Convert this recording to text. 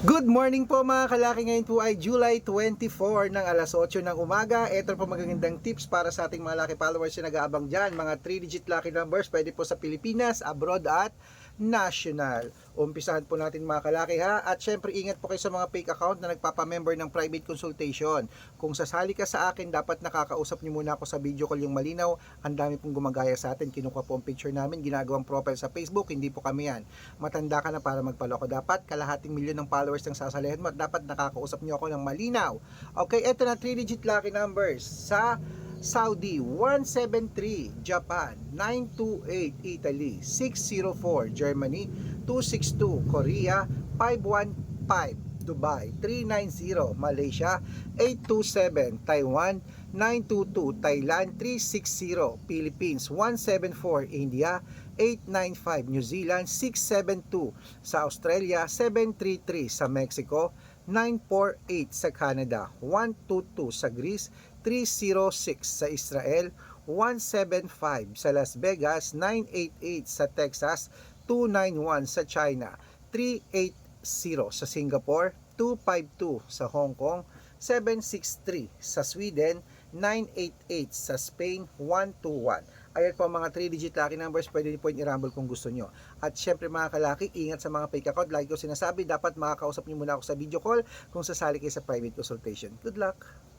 Good morning po mga kalaki, ngayon po ay July 24 ng alas 8 ng umaga. Ito po magagandang tips para sa ating mga lucky followers na nag-aabang dyan. Mga 3-digit lucky numbers, pwede po sa Pilipinas, abroad at national. Umpisahan po natin mga kalaki ha. At syempre ingat po kayo sa mga fake account na nagpapamember ng private consultation. Kung sasali ka sa akin, dapat nakakausap niyo muna ako sa video call yung malinaw. Ang dami pong gumagaya sa atin, kinukuha po ang picture namin, ginagawang profile sa Facebook, hindi po kami yan. Matanda ka na para magpaloko. Dapat kalahating milyon ng followers ng sasalihan mo at dapat nakakausap niyo ako ng malinaw. Okay, eto na 3-digit lucky numbers. Sa Saudi 173, Japan 928, Italy 604, Germany 262, Korea 515, Dubai 390, Malaysia 827, Taiwan 922, Thailand 360, Philippines 174, India 895, New Zealand 672, sa Australia 733, sa Mexico 948, sa Canada 122, sa Greece 306, sa Israel 175, sa Las Vegas 988, sa Texas 291, sa China 380, sa Singapore 252, sa Hong Kong 763, sa Sweden 988, sa Spain 121. Ayan po mga 3-digit lucky numbers, pwede niyo po i-rumble kung gusto nyo. At syempre mga kalaki, ingat sa mga fake account. Like ko sinasabi, dapat makakausap niyo muna ako sa video call kung sasali kayo sa private consultation. Good luck!